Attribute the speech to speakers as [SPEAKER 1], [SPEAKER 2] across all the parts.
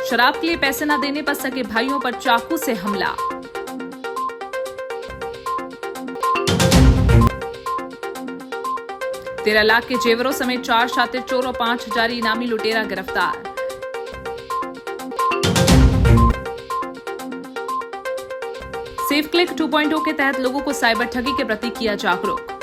[SPEAKER 1] शराब के लिए पैसे न देने पर सगे भाइयों पर चाकू से हमला। तेरह लाख के जेवरों समेत 4 शातिर चोर और 5,000 इनामी लुटेरा गिरफ्तार। सेफ क्लिक 2.0 के तहत लोगों को साइबर ठगी के प्रति किया जागरूक।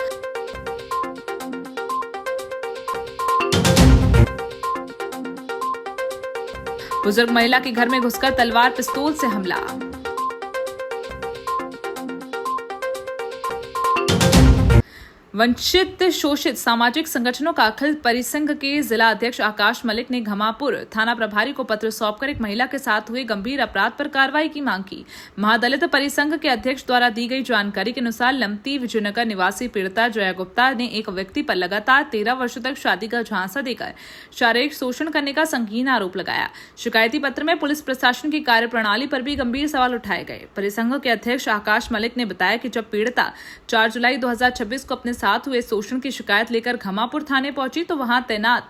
[SPEAKER 1] बुजुर्ग महिला के घर में घुसकर तलवार पिस्तौल से हमला। वंचित शोषित सामाजिक संगठनों का अखिल परिसंघ के जिला अध्यक्ष आकाश मलिक ने घमापुर थाना प्रभारी को पत्र सौंपकर एक महिला के साथ हुए गंभीर अपराध पर कार्रवाई की मांग की। महादलित परिसंघ के अध्यक्ष द्वारा दी गई जानकारी के अनुसार लमती विजयनगर निवासी पीड़िता जया गुप्ता ने एक व्यक्ति पर लगातार 13 वर्षों तक शादी का झांसा देकर शारीरिक शोषण करने का संगीन आरोप लगाया। शिकायती पत्र में पुलिस प्रशासन की कार्यप्रणाली पर भी गंभीर सवाल उठाए गए। परिसंघ के अध्यक्ष आकाश मलिक ने बताया कि जब पीड़िता 4 जुलाई 2026 को अपने साथ हुए शोषण की शिकायत लेकर घमापुर थाने पहुंची तो वहां तैनात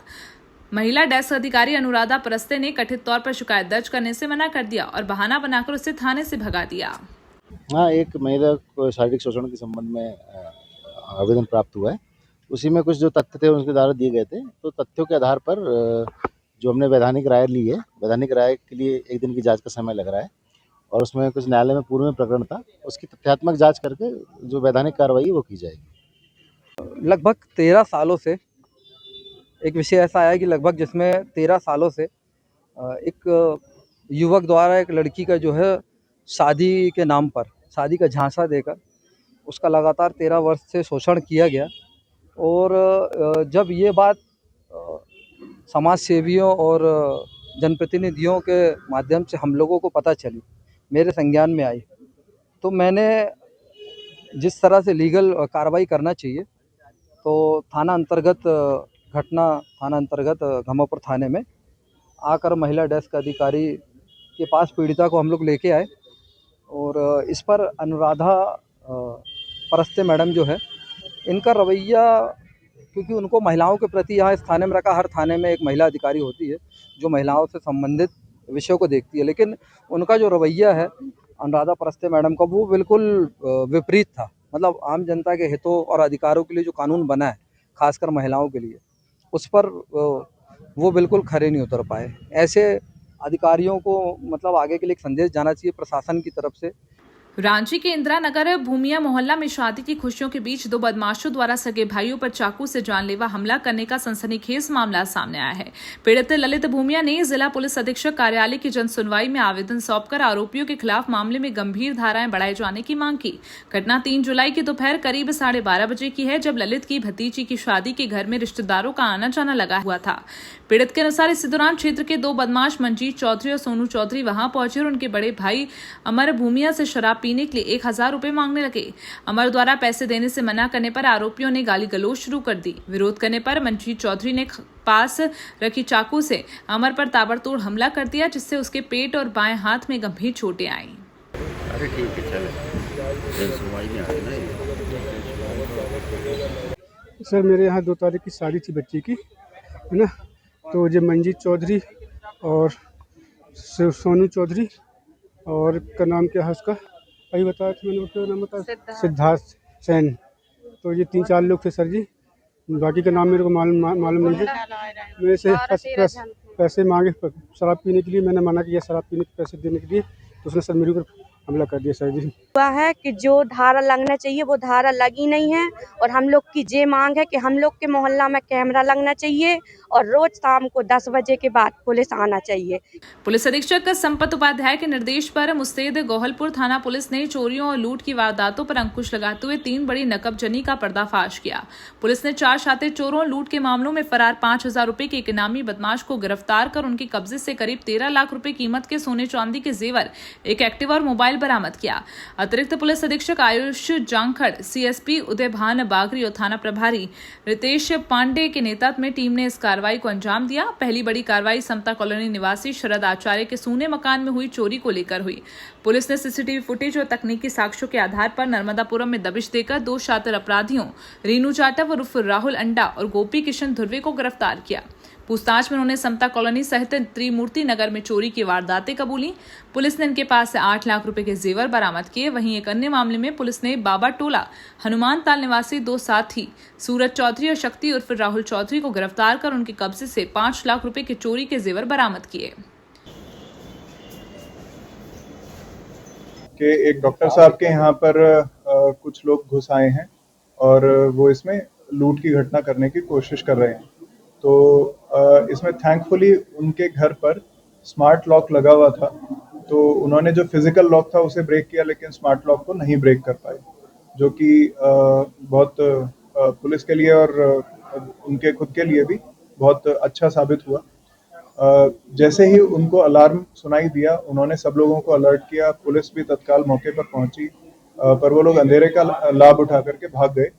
[SPEAKER 1] महिला डेस्क अधिकारी अनुराधा परस्ते ने कथित तौर पर शिकायत दर्ज करने से मना कर दिया और बहाना बनाकर उसे थाने से भगा दिया।
[SPEAKER 2] हाँ, एक महिला को शारीरिक शोषण के संबंध में आवेदन प्राप्त हुआ है। उसी में कुछ जो तथ्य थे उसके द्वारा दिए गए थे, तो तथ्यों के आधार पर जो हमने वैधानिक राय ली है, वैधानिक राय के लिए 1 दिन की जांच का समय लग रहा है और उसमें कुछ न्यायालय में पूर्व में प्रकरण था, उसकी तथ्यात्मक जांच करके जो वैधानिक कार्रवाई है वो की जाएगी।
[SPEAKER 3] लगभग 13 सालों से एक विषय ऐसा आया कि लगभग जिसमें 13 सालों से एक युवक द्वारा एक लड़की का जो है शादी के नाम पर शादी का झांसा देकर उसका लगातार 13 वर्ष से शोषण किया गया। और जब ये बात समाज सेवियों और जनप्रतिनिधियों के माध्यम से हम लोगों को पता चली, मेरे संज्ञान में आई, तो मैंने जिस तरह से लीगल कार्रवाई करना चाहिए तो थाना अंतर्गत घमापुर थाने में आकर महिला डेस्क अधिकारी के पास पीड़िता को हम लोग लेके आए और इस पर अनुराधा परस्ते मैडम जो है, इनका रवैया, क्योंकि उनको महिलाओं के प्रति यहाँ इस थाने में रखा, हर थाने में एक महिला अधिकारी होती है जो महिलाओं से संबंधित विषयों को देखती है, लेकिन उनका जो रवैया है अनुराधा परस्ते मैडम का वो बिल्कुल विपरीत था। मतलब आम जनता के हितों और अधिकारों के लिए जो कानून बना है खासकर महिलाओं के लिए, उस पर वो बिल्कुल खरे नहीं उतर पाए। ऐसे अधिकारियों को मतलब आगे के लिए एक संदेश जाना चाहिए प्रशासन की तरफ से।
[SPEAKER 1] रांची के इंदिरा नगर भूमिया मोहल्ला में शादी की खुशियों के बीच 2 बदमाशों द्वारा सगे भाइयों पर चाकू से जानलेवा हमला करने का सनसनीखेज मामला सामने आया है। पीड़ित ललित भूमिया ने जिला पुलिस अधीक्षक कार्यालय की जनसुनवाई में आवेदन सौंपकर आरोपियों के खिलाफ मामले में गंभीर धाराएं बढ़ाए जाने की मांग की। घटना 3 जुलाई की दोपहर करीब 12:30 बजे की है, जब ललित की भतीजी की शादी के घर में रिश्तेदारों का आना जाना लगा हुआ था। पीड़ित के अनुसार इसी दौरान क्षेत्र के 2 बदमाश मंजीत चौधरी और सोनू चौधरी वहां पहुंचे और उनके बड़े भाई अमर भूमिया से शराब पीने के लिए 1,000 रुपए मांगने लगे। अमर द्वारा पैसे देने से मना करने पर आरोपियों ने गाली गलौज शुरू कर दी। विरोध करने पर मंजीत चौधरी ने पास रखी चाकू से अमर पर ताबड़तोड़ हमला कर दिया, जिससे उसके पेट और बाएं हाथ में गंभीर चोटें आईं।
[SPEAKER 4] अरे ठीक है, चले सुनवाई में आए ना।
[SPEAKER 5] सर, मेरे यहाँ 2 तारीख की शादी थी बच्ची की, है ना, तो ये मंजीत चौधरी और सोनू चौधरी और का नाम क्या है उसका, अभी बताया था मैंने, उसका नाम बताया सिद्धार्थ सैन। तो ये 3-4 लोग थे सर जी, बाकी का नाम मेरे को मालूम नहीं है। मेरे से पैसे मांगे शराब पीने के लिए, मैंने मना किया शराब पीने के पैसे देने के लिए, तो उसने सर मेरे ऊपर हमला कर दिया सर जी।
[SPEAKER 6] हुआ है कि जो धारा लगना चाहिए वो धारा लगी नहीं है और हम लोग की ये मांग है कि हम लोग के मोहल्ला में कैमरा लगना चाहिए और रोज शाम को 10 बजे के बाद पुलिस आना चाहिए।
[SPEAKER 1] पुलिस अधीक्षक संपत उपाध्याय के निर्देश पर मुस्तैद गोहलपुर थाना पुलिस ने चोरियों और लूट की वारदातों पर अंकुश लगाते हुए 3 बड़ी नकबजनी का पर्दाफाश किया। पुलिस ने 4 शातिर चोरों लूट के मामलों में फरार 5,000 रुपए के एक इनामी बदमाश को गिरफ्तार कर उनके कब्जे से करीब 13 लाख रुपए कीमत के सोने चांदी के जेवर, एक एक्टिवा और मोबाइल बरामद किया। अतिरिक्त पुलिस अधीक्षक आयुष जांखड़, सीएसपी उदय भान बागरी और थाना प्रभारी रितेश पांडे के नेतृत्व में टीम ने इस कार्रवाई को अंजाम दिया। पहली बड़ी कार्रवाई समता कॉलोनी निवासी शरद आचार्य के सूने मकान में हुई चोरी को लेकर हुई। पुलिस ने सीसीटीवी फुटेज और तकनीकी साक्ष्यों के आधार पर नर्मदापुरम में दबिश देकर 2 शातिर अपराधियों रीनू जाटव उर्फ राहुल अंडा और गोपी किशन ध्रुवे को गिरफ्तार किया। पूछताछ में उन्होंने समता कॉलोनी सहित त्रिमूर्ति नगर में चोरी की वारदातें कबूली। पुलिस ने इनके पास से 8 लाख रुपए के जेवर बरामद किए। वहीं एक अन्य मामले में पुलिस ने बाबा टोला हनुमान ताल निवासी 2 साथी सूरज चौधरी और शक्ति उर्फ राहुल चौधरी को गिरफ्तार कर उनके कब्जे से 5 लाख रुपए के चोरी के जेवर बरामद किए।
[SPEAKER 7] कि एक डॉक्टर साहब के यहाँ पर कुछ लोग घुस आए हैं और वो इसमें लूट की घटना करने की कोशिश कर रहे हैं। तो इसमें थैंकफुली उनके घर पर स्मार्ट लॉक लगा हुआ था, तो उन्होंने जो फिजिकल लॉक था उसे ब्रेक किया, लेकिन स्मार्ट लॉक को नहीं ब्रेक कर पाए, जो कि बहुत पुलिस के लिए और उनके खुद के लिए भी बहुत अच्छा साबित हुआ। जैसे ही उनको अलार्म सुनाई दिया, उन्होंने सब लोगों को अलर्ट किया। पुलिस भी तत्काल मौके पर पहुंची, पर वो लोग अंधेरे का लाभ उठा करके भाग गए।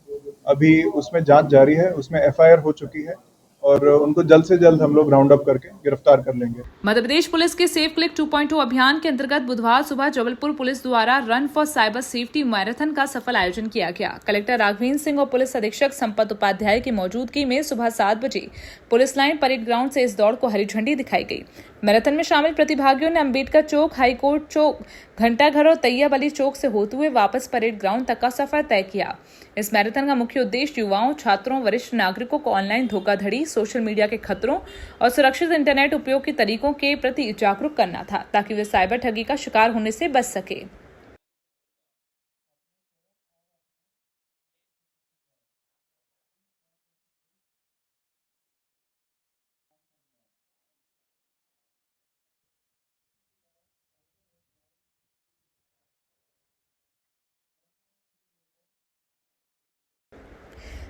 [SPEAKER 7] अभी उसमें जांच जारी है, उसमें एफआईआर हो चुकी है और उनको जल्द से जल्द हम लोग राउंड अप करके गिरफ्तार कर लेंगे।
[SPEAKER 1] मध्य प्रदेश पुलिस के सेफ क्लिक 2.0 अभियान के अंतर्गत बुधवार सुबह जबलपुर पुलिस द्वारा run for cyber safety marathon का सफल आयोजन किया गया। कलेक्टर राघवेंद्र सिंह और पुलिस अधीक्षक संपत उपाध्याय की मौजूदगी में सुबह 7 बजे पुलिस लाइन परेड ग्राउंड से इस दौड़ को हरी झंडी दिखाई गई। मैराथन में शामिल प्रतिभागियों ने अंबेडकर चौक, हाईकोर्ट चौक, घंटाघर और तैयब अली चौक से होते हुए वापस परेड ग्राउंड तक का सफर तय किया। इस मैराथन का मुख्य उद्देश्य युवाओं, छात्रों, वरिष्ठ नागरिकों को ऑनलाइन धोखाधड़ी, सोशल मीडिया के खतरों और सुरक्षित इंटरनेट उपयोग के तरीकों के प्रति जागरूक करना था, ताकि वे साइबर ठगी का शिकार होने से बच सके।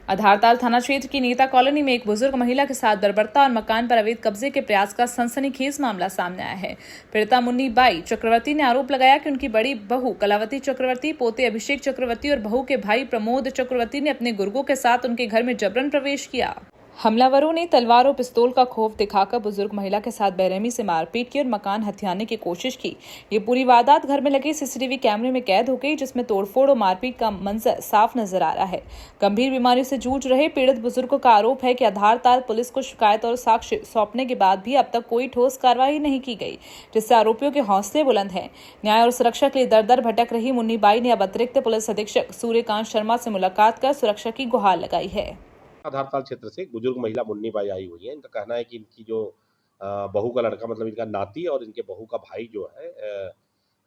[SPEAKER 1] आधारताल थाना क्षेत्र की नेता कॉलोनी में एक बुजुर्ग महिला के साथ बर्बरता और मकान पर अवैध कब्जे के प्रयास का सनसनीखेज मामला सामने आया है। पीड़िता मुन्नी बाई चक्रवर्ती ने आरोप लगाया कि उनकी बड़ी बहू कलावती चक्रवर्ती, पोते अभिषेक चक्रवर्ती और बहू के भाई प्रमोद चक्रवर्ती ने अपने गुर्गों के साथ उनके घर में जबरन प्रवेश किया। हमलावरों ने तलवार और पिस्तौल का खौफ दिखाकर बुजुर्ग महिला के साथ बेरहमी से मारपीट की और मकान हथियाने की कोशिश की। ये पूरी वारदात घर में लगे सीसीटीवी कैमरे में कैद हो गई, जिसमें तोड़फोड़ और मारपीट का मंजर साफ नजर आ रहा है। गंभीर बीमारियों से जूझ रहे पीड़ित बुजुर्ग का आरोप है कि आधारताल पुलिस को शिकायत और साक्ष्य सौंपने के बाद भी अब तक कोई ठोस कार्रवाई नहीं की गई, जिससे आरोपियों के हौसले बुलंद हैं। न्याय और सुरक्षा के लिए दर दर भटक रही मुन्नी बाई ने अब अतिरिक्त पुलिस अधीक्षक सूर्यकांत शर्मा से मुलाकात कर सुरक्षा की गुहार लगाई है।
[SPEAKER 8] आधारताल क्षेत्र से एक बुजुर्ग महिला मुन्नी बाई आई हुई है। इनका कहना है कि इनकी जो बहू का लड़का, मतलब इनका नाती और इनके बहू का भाई जो है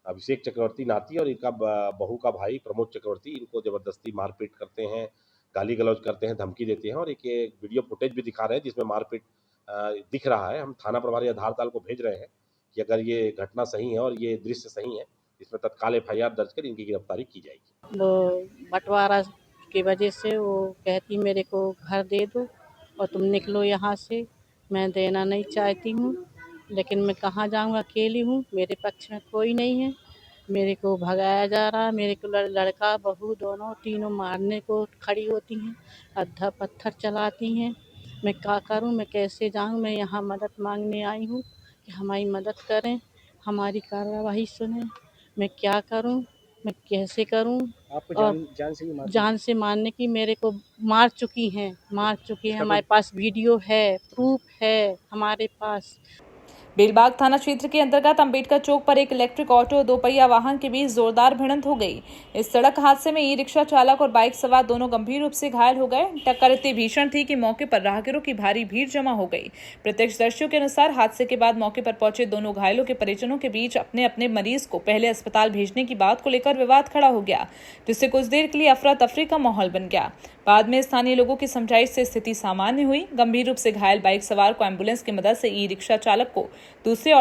[SPEAKER 8] अभिषेक चक्रवर्ती नाती और इनका बहू का भाई प्रमोद चक्रवर्ती, इनको जबरदस्ती मारपीट करते हैं, गाली गलौज करते हैं, धमकी देते हैं और एक वीडियो फुटेज भी दिखा रहे हैं जिसमें मारपीट दिख रहा है। हम थाना प्रभारी आधारताल को भेज रहे हैं कि अगर ये घटना सही है और ये दृश्य सही है, इसमें तत्काल एफआईआर दर्ज कर इनकी गिरफ्तारी की जाएगी।
[SPEAKER 9] वो बंटवारा की वजह से वो कहती मेरे को घर दे दो और तुम निकलो यहाँ से। मैं देना नहीं चाहती हूँ, लेकिन मैं कहाँ जाऊँ, अकेली हूँ, मेरे पक्ष में कोई नहीं है। मेरे को भगाया जा रहा है, मेरे को लड़का बहू दोनों तीनों मारने को खड़ी होती हैं, अद्धा पत्थर चलाती हैं। मैं क्या करूँ, मैं कैसे जाऊँ? मैं यहाँ मदद मांगने आई हूँ कि हमारी मदद करें, हमारी कार्यवाही सुनें। मैं क्या करूँ, मैं कैसे करूँ?
[SPEAKER 3] आपको
[SPEAKER 9] जान से मारने की मेरे को मार चुकी हैं। हमारे पास वीडियो है, प्रूफ है हमारे पास।
[SPEAKER 1] बेलबाग थाना क्षेत्र के अंतर्गत अंबेडकर चौक पर एक इलेक्ट्रिक ऑटो और दोपहिया वाहन के बीच जोरदार भिड़ंत हो गई। इस सड़क हादसे में ई रिक्शा चालक और बाइक सवार दोनों गंभीर रूप से घायल हो गए। टक्कर इतनी भीषण थी कि मौके पर राहगीरों की भारी भीड़ जमा हो गई। प्रत्यक्षदर्शियों के अनुसार हादसे के बाद मौके पर पहुंचे दोनों घायलों के परिजनों के बीच अपने अपने मरीज को पहले अस्पताल भेजने की बात को लेकर विवाद खड़ा हो गया, जिससे कुछ देर के लिए अफरा तफरी का माहौल बन गया। बाद में स्थानीय लोगों की समझाइश से स्थिति सामान्य हुई। गंभीर रूप से घायल बाइक सवार को एम्बुलेंस की मदद से ई रिक्शा चालक को दूसरे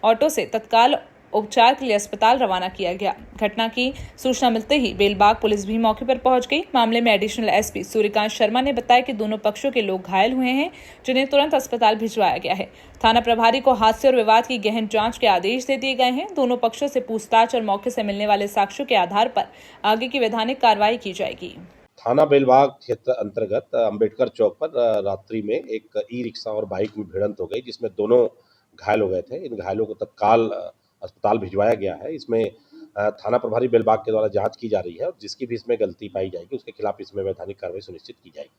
[SPEAKER 1] ऑटो से तत्काल उपचार के लिए अस्पताल रवाना किया गया। घटना की सूचना मिलते ही बेलबाग पुलिस भी मौके पर पहुंच गई। मामले में एडिशनल एसपी सूर्यकांत शर्मा ने बताया कि दोनों पक्षों के लोग घायल हुए हैं, जिन्हें तुरंत अस्पताल भिजवाया गया है। थाना प्रभारी को हादसे और विवाद की गहन जांच के आदेश दे दिए गए हैं। दोनों पक्षों से पूछताछ और मौके से मिलने वाले साक्ष्यों के आधार पर आगे की वैधानिक कार्रवाई की जाएगी।
[SPEAKER 8] थाना बेलबाग क्षेत्र अंतर्गत अंबेडकर चौक पर रात्रि में एक ई रिक्शा और बाइक में भिड़ंत हो गई, जिसमें दोनों घायल हो गए थे। इन घायलों को तत्काल अस्पताल भिजवाया गया है। इसमें थाना प्रभारी बेलबाग के द्वारा जांच की जा रही है और जिसकी भी इसमें गलती पाई जाएगी उसके खिलाफ इसमें वैधानिक कार्रवाई सुनिश्चित की जाएगी।